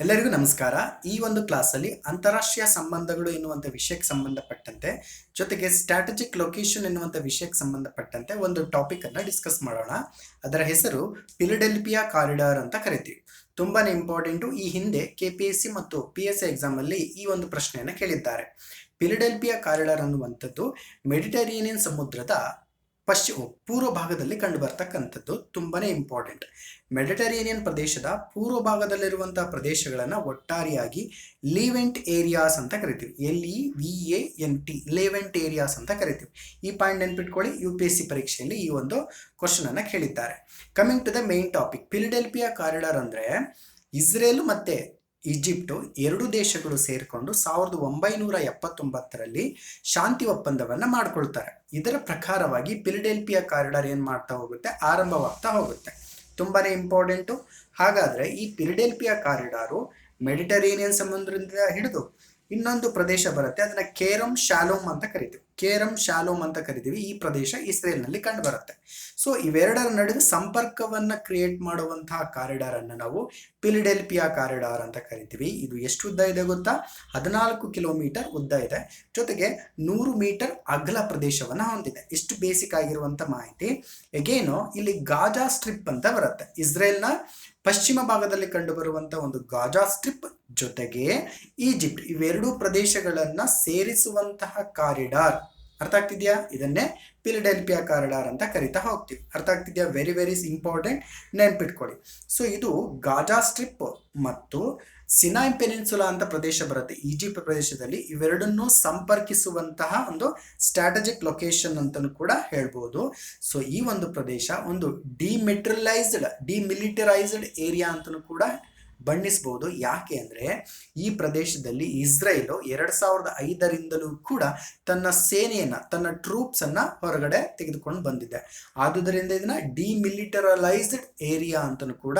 ಎಲ್ಲರಿಗೂ ನಮಸ್ಕಾರ. ಈ ಒಂದು ಕ್ಲಾಸಲ್ಲಿ ಅಂತಾರಾಷ್ಟ್ರೀಯ ಸಂಬಂಧಗಳು ಎನ್ನುವಂಥ ವಿಷಯಕ್ಕೆ ಸಂಬಂಧಪಟ್ಟಂತೆ ಜೊತೆಗೆ ಸ್ಟ್ರಾಟಜಿಕ್ ಲೊಕೇಶನ್ ಎನ್ನುವಂಥ ವಿಷಯಕ್ಕೆ ಸಂಬಂಧಪಟ್ಟಂತೆ ಒಂದು ಟಾಪಿಕ್ ಅನ್ನ ಡಿಸ್ಕಸ್ ಮಾಡೋಣ. ಅದರ ಹೆಸರು ಫಿಲಡೆಲ್ಫಿಯಾ ಕಾರಿಡಾರ್ ಅಂತ ಕರಿತೀವಿ. ತುಂಬಾನೇ ಇಂಪಾರ್ಟೆಂಟು. ಈ ಹಿಂದೆ KPSC ಮತ್ತು PSI ಎಕ್ಸಾಮ್ ಅಲ್ಲಿ ಈ ಒಂದು ಪ್ರಶ್ನೆಯನ್ನು ಕೇಳಿದ್ದಾರೆ. ಫಿಲಡೆಲ್ಫಿಯಾ ಕಾರಿಡಾರ್ ಅನ್ನುವಂಥದ್ದು ಮೆಡಿಟರೇನಿಯನ್ ಸಮುದ್ರದ ಪೂರ್ವ ಭಾಗದಲ್ಲಿ ಕಂಡು ಬರ್ತಕ್ಕಂಥದ್ದು. ತುಂಬಾನೇ ಇಂಪಾರ್ಟೆಂಟ್. ಮೆಡಿಟರೇನಿಯನ್ ಪ್ರದೇಶದ ಪೂರ್ವ ಭಾಗದಲ್ಲಿರುವಂತಹ ಪ್ರದೇಶಗಳನ್ನು ಒಟ್ಟಾರೆಯಾಗಿ ಲಿವೆಂಟ್ ಏರಿಯಾಸ್ ಅಂತ ಕರಿತೀವಿ. LEVANT ಲಿವೆಂಟ್ ಏರಿಯಾಸ್ ಅಂತ ಕರಿತೀವಿ. ಈ ಪಾಯಿಂಟ್ ನೆನ್ಪಿಟ್ಕೊಳ್ಳಿ. UPSC ಪರೀಕ್ಷೆಯಲ್ಲಿ ಈ ಒಂದು ಕ್ವಶನ್ ಅನ್ನ ಕೇಳಿದ್ದಾರೆ. Coming to the main topic, Philadelphia corridor ಅಂದ್ರೆ ಇಸ್ರೇಲ್ ಮತ್ತೆ ಈಜಿಪ್ಟು ಎರಡು ದೇಶಗಳು ಸೇರಿಕೊಂಡು 1979ರಲ್ಲಿ ಶಾಂತಿ ಒಪ್ಪಂದವನ್ನ ಮಾಡ್ಕೊಳ್ತಾರೆ. ಇದರ ಪ್ರಕಾರವಾಗಿ ಫಿಲಡೆಲ್ಫಿಯಾ ಕಾರಿಡಾರ್ ಏನ್ ಮಾಡ್ತಾ ಹೋಗುತ್ತೆ, ಆರಂಭವಾಗ್ತಾ ಹೋಗುತ್ತೆ. ತುಂಬಾನೇ ಇಂಪಾರ್ಟೆಂಟು. ಹಾಗಾದ್ರೆ ಈ ಫಿಲಡೆಲ್ಫಿಯಾ ಕಾರಿಡಾರು ಮೆಡಿಟರೇನಿಯನ್ ಸಮುದ್ರದಿಂದ ಹಿಡಿದು ಇನ್ನೊಂದು ಪ್ರದೇಶ ಬರುತ್ತೆ, ಅದನ್ನ ಕೇರಮ್ ಶಾಲೋಮ್ ಅಂತ ಕರಿತೀವಿ. ಈ ಪ್ರದೇಶ ಇಸ್ರೇಲ್ನಲ್ಲಿ ಕಂಡು ಬರುತ್ತೆ. ಸೊ ಇವೆರಡರ ನಡುವೆ ಸಂಪರ್ಕವನ್ನ ಕ್ರಿಯೇಟ್ ಮಾಡುವಂತಹ ಕಾರಿಡಾರ್ ಅನ್ನು ನಾವು ಫಿಲಡೆಲ್ಫಿಯಾ ಕಾರಿಡಾರ್ ಅಂತ ಕರಿತೀವಿ. ಇದು ಎಷ್ಟು ಉದ್ದ ಇದೆ ಗೊತ್ತಾ? 14 ಕಿಲೋಮೀಟರ್ ಉದ್ದ ಇದೆ. ಜೊತೆಗೆ 100 ಮೀಟರ್ ಅಗಲ ಪ್ರದೇಶವನ್ನ ಹೊಂದಿದೆ. ಇಷ್ಟು ಬೇಸಿಕ್ ಆಗಿರುವಂತ ಮಾಹಿತಿ. ಎಗೇನು ಇಲ್ಲಿ ಗಾಜಾ ಸ್ಟ್ರಿಪ್ ಅಂತ ಬರುತ್ತೆ. ಇಸ್ರೇಲ್ನ ಪಶ್ಚಿಮ ಭಾಗದಲ್ಲಿ ಕಂಡು ಬರುವಂತ ಒಂದು ಗಾಜಾ ಸ್ಟ್ರಿಪ್ ಜೊತೆಗೆ ಈಜಿಪ್ಟ್, ಇವೆರಡೂ ಪ್ರದೇಶಗಳನ್ನ ಸೇರಿಸುವಂತಹ ಕಾರಿಡಾರ್. ಅರ್ಥ ಆಗ್ತಿದ್ಯಾ? ಇದನ್ನೇ ಫಿಲಡೆಲ್ಫಿಯಾ ಕಾರಿಡಾರ್ ಅಂತ ಕರಿತಾ ಹೋಗ್ತೀವಿ. ಅರ್ಥ ಆಗ್ತಿದ್ಯಾ? ವೆರಿ ವೆರಿ ಇಂಪಾರ್ಟೆಂಟ್, ನೆನ್ಪಿಟ್ಕೊಳ್ಳಿ. ಸೊ ಇದು ಗಾಜಾ ಸ್ಟ್ರಿಪ್ ಮತ್ತು ಸಿನಾಯ್ ಪೆನಿನ್ಸುಲಾ ಅಂತ ಪ್ರದೇಶ ಬರುತ್ತೆ ಈಜಿಪ್ಟ್ ಪ್ರದೇಶದಲ್ಲಿ. ಇವೆರಡನ್ನೂ ಸಂಪರ್ಕಿಸುವಂತಹ ಒಂದು ಸ್ಟ್ರಾಟಜಿಕ್ ಲೊಕೇಶನ್ ಅಂತಲೂ ಕೂಡ ಹೇಳ್ಬೋದು. ಸೊ ಈ ಒಂದು ಪ್ರದೇಶ ಒಂದು ಡಿಮಿಲಿಟರೈಸ್ಡ್ ಏರಿಯಾ ಅಂತಲೂ ಕೂಡ ಬಣ್ಣಿಸಬಹುದು. ಯಾಕೆ ಅಂದ್ರೆ ಈ ಪ್ರದೇಶದಲ್ಲಿ ಇಸ್ರೇಲು 2005ರಿಂದಲೂ ಕೂಡ ತನ್ನ ಸೇನೆಯನ್ನ, ತನ್ನ ಟ್ರೂಪ್ಸ್ ಅನ್ನ ಹೊರಗಡೆ ತೆಗೆದುಕೊಂಡು ಬಂದಿದೆ. ಆದುದರಿಂದ ಇದನ್ನ ಡಿಮಿಲಿಟರೈಸ್ಡ್ ಏರಿಯಾ ಅಂತಲೂ ಕೂಡ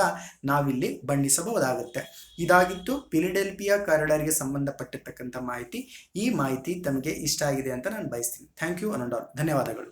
ನಾವಿಲ್ಲಿ ಬಣ್ಣಿಸಬಹುದಾಗುತ್ತೆ. ಇದಾಗಿತ್ತು ಫಿಲಡೆಲ್ಫಿಯಾ ಕಾರಿಡಾರ್ಗೆ ಸಂಬಂಧಪಟ್ಟಿರ್ತಕ್ಕಂಥ ಮಾಹಿತಿ. ಈ ಮಾಹಿತಿ ತಮಗೆ ಇಷ್ಟ ಆಗಿದೆ ಅಂತ ನಾನು ಬಯಸ್ತೀನಿ. Thank you. ಧನ್ಯವಾದಗಳು.